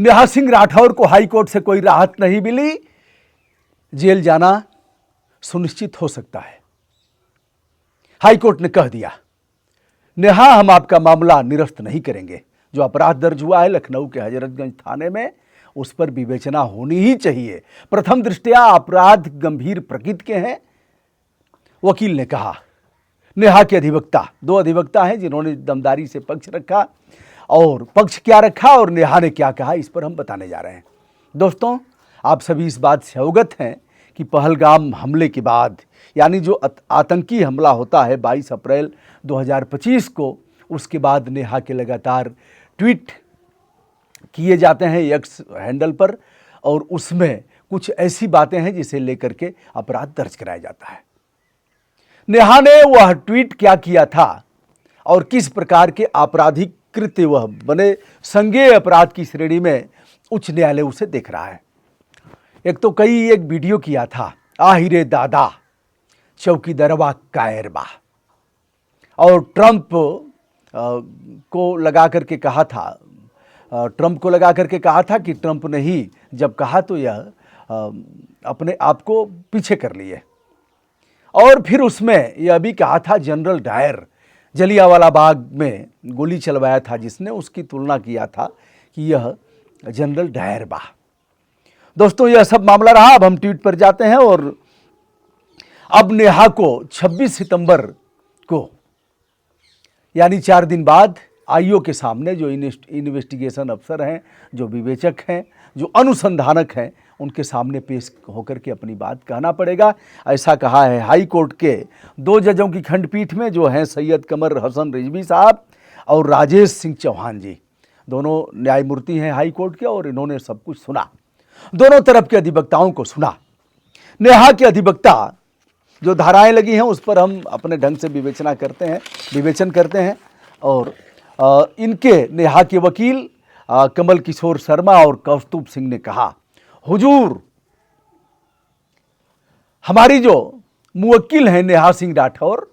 नेहा सिंह राठौर को हाईकोर्ट से कोई राहत नहीं मिली, जेल जाना सुनिश्चित हो सकता है। हाईकोर्ट ने कह दिया, नेहा हम आपका मामला निरस्त नहीं करेंगे। जो अपराध दर्ज हुआ है लखनऊ के हजरतगंज थाने में, उस पर विवेचना होनी ही चाहिए। प्रथम दृष्टया अपराध गंभीर प्रकृति के हैं। वकील ने कहा। नेहा के अधिवक्ता, दो अधिवक्ता हैं जिन्होंने दमदारी से पक्ष रखा, और पक्ष क्या रखा और नेहा ने क्या कहा, इस पर हम बताने जा रहे हैं। दोस्तों, आप सभी इस बात से अवगत हैं कि पहलगाम हमले के बाद, यानी जो आतंकी हमला होता है 22 अप्रैल 2025 को, उसके बाद नेहा के लगातार ट्वीट किए जाते हैं एक्स हैंडल पर, और उसमें कुछ ऐसी बातें हैं जिसे लेकर के अपराध दर्ज कराया जाता है। नेहा ने वह ट्वीट क्या किया था और किस प्रकार के आपराधिक कृत्य वह बने, संज्ञेय अपराध की श्रेणी में उच्च न्यायालय उसे देख रहा है। एक वीडियो किया था, आहिरे दादा चौकीदरवा कायरबा, और ट्रंप को लगा करके कहा था कि ट्रंप ने ही जब कहा तो यह अपने आप को पीछे कर लिए। और फिर उसमें यह भी कहा था जनरल डायर, जलियांवाला बाग में गोली चलवाया था जिसने, उसकी तुलना किया था कि यह जनरल डायर बा। दोस्तों, यह सब मामला रहा। अब हम ट्वीट पर जाते हैं, और अब नेहा को 26 सितंबर को, यानी 4 दिन बाद, आईओ के सामने जो इन्वेस्टिगेशन अफसर हैं, जो विवेचक हैं, जो अनुसंधानक हैं, उनके सामने पेश होकर के अपनी बात कहना पड़ेगा। ऐसा कहा है हाई कोर्ट के 2 जजों की खंडपीठ में, जो हैं सैयद कमर हसन रिजवी साहब और राजेश सिंह चौहान जी। दोनों न्यायमूर्ति हैं हाई कोर्ट के, और इन्होंने सब कुछ सुना, दोनों तरफ के अधिवक्ताओं को सुना। नेहा के अधिवक्ता जो धाराएं लगी हैं उस पर हम अपने ढंग से विवेचन करते हैं, और इनके नेहा के वकील कमल किशोर शर्मा और कौस्तुभ सिंह ने कहा, हुजूर, हमारी जो मुवक्किल हैं नेहा सिंह राठौर,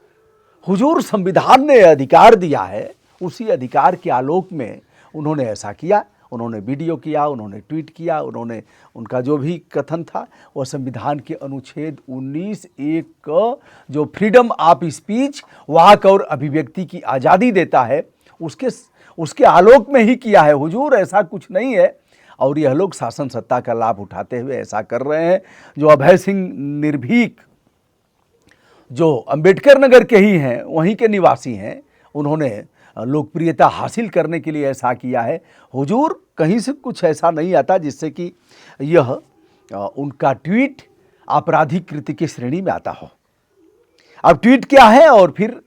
हुजूर, संविधान ने अधिकार दिया है, उसी अधिकार के आलोक में उन्होंने ऐसा किया। उन्होंने वीडियो किया, उन्होंने ट्वीट किया, उनका जो भी कथन था वह संविधान के अनुच्छेद 19(1) का जो फ्रीडम ऑफ स्पीच, वाक और अभिव्यक्ति की आज़ादी देता है, उसके आलोक में ही किया है हुजूर, ऐसा कुछ नहीं है। और यह लोग शासन सत्ता का लाभ उठाते हुए ऐसा कर रहे हैं। जो अभय सिंह निर्भीक, जो अंबेडकर नगर के ही हैं, वहीं के निवासी हैं, उन्होंने लोकप्रियता हासिल करने के लिए ऐसा किया है। हुजूर, कहीं से कुछ ऐसा नहीं आता जिससे कि यह उनका ट्वीट आपराधिक कृत्य की श्रेणी में आता हो। अब ट्वीट क्या है और फिर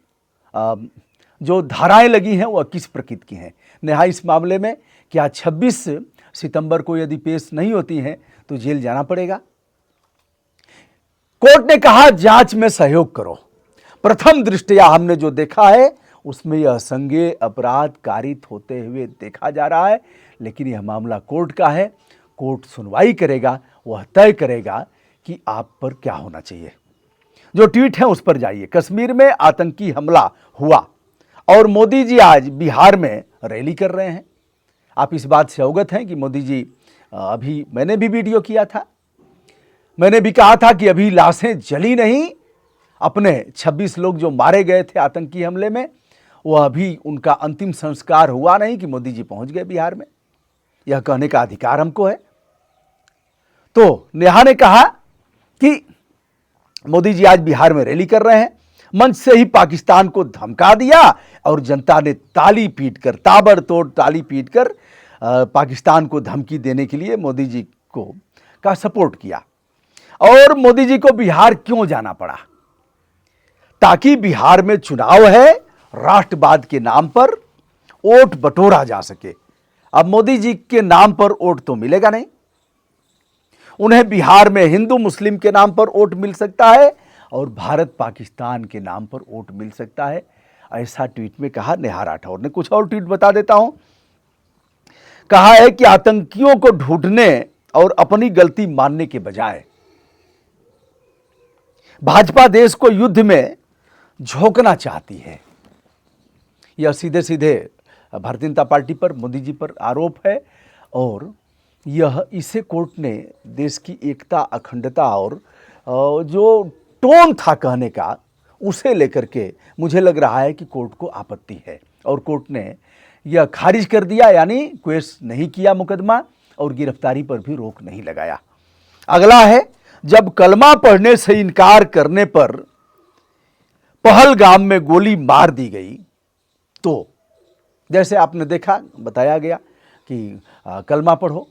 जो धाराएं लगी हैं वह किस प्रकृति की हैं। नेहा इस मामले में क्या 26 सितंबर को यदि पेश नहीं होती हैं तो जेल जाना पड़ेगा। कोर्ट ने कहा, जांच में सहयोग करो। प्रथम दृष्टया हमने जो देखा है उसमें यह संज्ञेय अपराध कारित होते हुए देखा जा रहा है, लेकिन यह मामला कोर्ट का है। कोर्ट सुनवाई करेगा, वह तय करेगा कि आप पर क्या होना चाहिए। जो ट्वीट है उस पर जाइए। कश्मीर में आतंकी हमला हुआ और मोदी जी आज बिहार में रैली कर रहे हैं। आप इस बात से अवगत हैं कि मोदी जी, अभी मैंने भी वीडियो किया था, मैंने भी कहा था कि अभी लाशें जली नहीं, अपने 26 लोग जो मारे गए थे आतंकी हमले में, वह अभी उनका अंतिम संस्कार हुआ नहीं कि मोदी जी पहुंच गए बिहार में। यह कहने का अधिकार हमको है। तो नेहा ने कहा कि मोदी जी आज बिहार में रैली कर रहे हैं, मंच से ही पाकिस्तान को धमका दिया और जनता ने ताली पीटकर, ताबड़तोड़ ताली पीटकर पाकिस्तान को धमकी देने के लिए मोदी जी का सपोर्ट किया। और मोदी जी को बिहार क्यों जाना पड़ा? ताकि बिहार में चुनाव है, राष्ट्रवाद के नाम पर वोट बटोरा जा सके। अब मोदी जी के नाम पर वोट तो मिलेगा नहीं, उन्हें बिहार में हिंदू मुस्लिम के नाम पर वोट मिल सकता है और भारत पाकिस्तान के नाम पर वोट मिल सकता है। ऐसा ट्वीट में कहा नेहा राठौर ने। कुछ और ट्वीट बता देता हूं। कहा है कि आतंकियों को ढूंढने और अपनी गलती मानने के बजाय भाजपा देश को युद्ध में झोंकना चाहती है। यह सीधे सीधे भारतीय जनता पार्टी पर, मोदी जी पर आरोप है। और यह इसे कोर्ट ने देश की एकता, अखंडता और जो टोन था कहने का, उसे लेकर के मुझे लग रहा है कि कोर्ट को आपत्ति है और कोर्ट ने यह खारिज कर दिया, यानी केस नहीं किया मुकदमा और गिरफ्तारी पर भी रोक नहीं लगाया। अगला है, जब कलमा पढ़ने से इनकार करने पर पहलगाम में गोली मार दी गई, तो जैसे आपने देखा, बताया गया कि कलमा पढ़ो,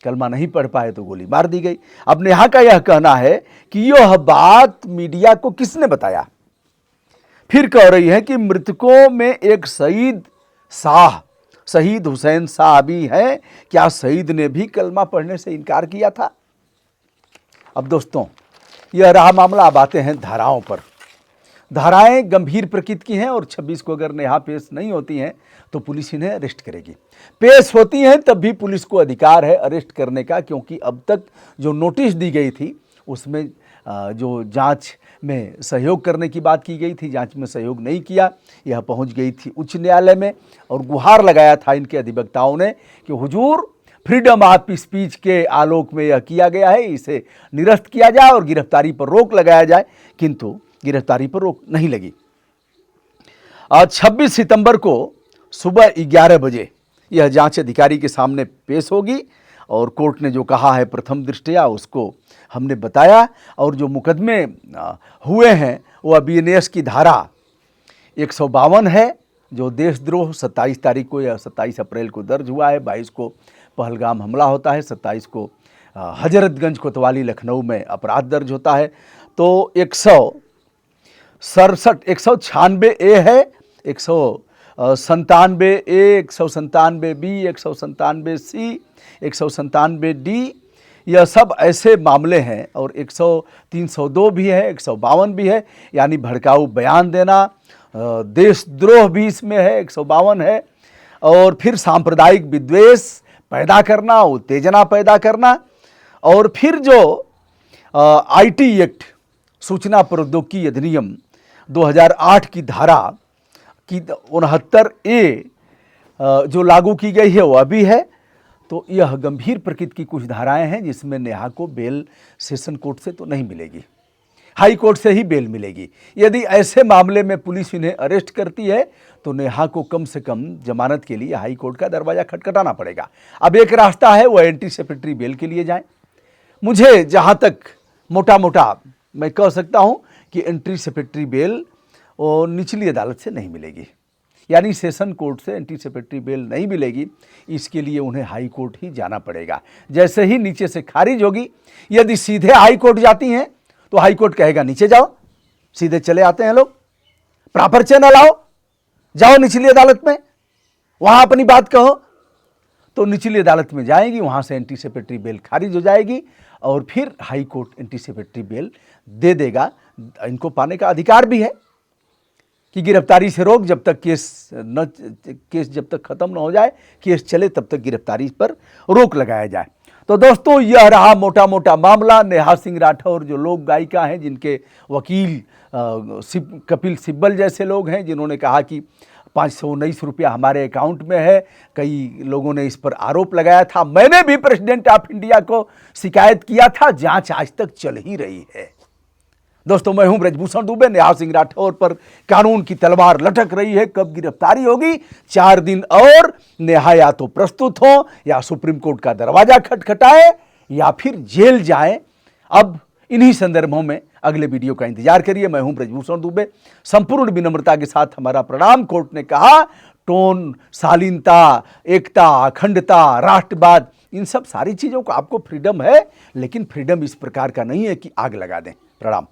कलमा नहीं पढ़ पाए तो गोली मार दी गई। अब नेहा का यह कहना है कि यह बात मीडिया को किसने बताया। फिर कह रही है कि मृतकों में एक शहीद हुसैन शाह भी है, क्या शहीद ने भी कलमा पढ़ने से इनकार किया था। अब दोस्तों, यह रहा मामला। अब आते हैं धाराओं पर। धाराएं गंभीर प्रकृति की हैं और 26 को अगर नेहा पेश नहीं होती हैं तो पुलिस इन्हें अरेस्ट करेगी। पेश होती हैं तब भी पुलिस को अधिकार है अरेस्ट करने का, क्योंकि अब तक जो नोटिस दी गई थी उसमें जो जांच में सहयोग करने की बात की गई थी, जांच में सहयोग नहीं किया। यह पहुंच गई थी उच्च न्यायालय में और गुहार लगाया था इनके अधिवक्ताओं ने कि हुजूर, फ्रीडम ऑफ स्पीच के आलोक में यह किया गया है, इसे निरस्त किया जाए और गिरफ्तारी पर रोक लगाया जाए, किंतु गिरफ्तारी पर रोक नहीं लगी। आज 26 सितंबर को सुबह 11 बजे यह जांच अधिकारी के सामने पेश होगी और कोर्ट ने जो कहा है प्रथम दृष्टया उसको हमने बताया। और जो मुकदमे हुए हैं वह BNS की धारा 152 है, जो देशद्रोह 27 तारीख को या 27 अप्रैल को दर्ज हुआ है। 22 को पहलगाम हमला होता है, 27 को हजरतगंज कोतवाली लखनऊ में अपराध दर्ज होता है। तो 196A है, 197A, 197B, 197C, 197D, यह सब ऐसे मामले हैं। और 302 भी है, 152 भी है, यानी भड़काऊ बयान देना, देशद्रोह भी इसमें है, 152 है। और फिर सांप्रदायिक विद्वेष पैदा करना, उत्तेजना पैदा करना। और फिर जो IT एक्ट, सूचना प्रौद्योगिकी अधिनियम 2008 की धारा की 69A जो लागू की गई है वह भी है। तो यह गंभीर प्रकृति की कुछ धाराएं हैं जिसमें नेहा को बेल सेशन कोर्ट से तो नहीं मिलेगी, हाई कोर्ट से ही बेल मिलेगी। यदि ऐसे मामले में पुलिस इन्हें अरेस्ट करती है तो नेहा को कम से कम जमानत के लिए हाई कोर्ट का दरवाजा खटखटाना पड़ेगा। अब एक रास्ता है, वह एंटीसिपेटरी बेल के लिए जाएं। मुझे जहां तक मोटा मोटा मैं कह सकता हूं कि एंटीसिपेटरी बेल और निचली अदालत से नहीं मिलेगी, यानी सेशन कोर्ट से एंटीसिपेटरी बेल नहीं मिलेगी। इसके लिए उन्हें हाई कोर्ट ही जाना पड़ेगा। जैसे ही नीचे से खारिज होगी, यदि सीधे हाई कोर्ट जाती हैं तो हाई कोर्ट कहेगा नीचे जाओ, सीधे चले आते हैं लोग, प्रॉपर चैनल आओ, जाओ निचली अदालत में, वहां अपनी बात कहो। तो निचली अदालत में जाएगी, वहां से एंटीसिपेटरी बेल खारिज हो जाएगी और फिर हाई कोर्ट एंटीसिपेटरी बेल दे देगा। इनको पाने का अधिकार भी है कि गिरफ्तारी से रोक, जब तक केस जब तक खत्म न हो जाए, केस चले तब तक गिरफ्तारी पर रोक लगाया जाए। तो दोस्तों, यह रहा मोटा मोटा मामला। नेहा सिंह राठौर जो लोक गायिका हैं, जिनके वकील कपिल सिब्बल जैसे लोग हैं, जिन्होंने कहा कि 519 रुपया हमारे अकाउंट में है, कई लोगों ने इस पर आरोप लगाया था। मैंने भी प्रेसिडेंट ऑफ इंडिया को शिकायत किया था, जांच आज तक चल ही रही है। दोस्तों, मैं हूं ब्रजभूषण दुबे। नेहा सिंह राठौर पर कानून की तलवार लटक रही है, कब गिरफ्तारी होगी। 4 दिन और नेहा या तो प्रस्तुत हो, या सुप्रीम कोर्ट का दरवाजा खटखटाए, या फिर जेल जाए। अब इन्हीं संदर्भों में अगले वीडियो का इंतजार करिए। मैं हूं ब्रजभूषण दुबे। संपूर्ण विनम्रता के साथ हमारा प्रणाम। कोर्ट ने कहा टोन, शालीनता, एकता, अखंडता, राष्ट्रवाद, इन सब सारी चीजों का आपको फ्रीडम है, लेकिन फ्रीडम इस प्रकार का नहीं है कि आग लगा दें। प्रणाम।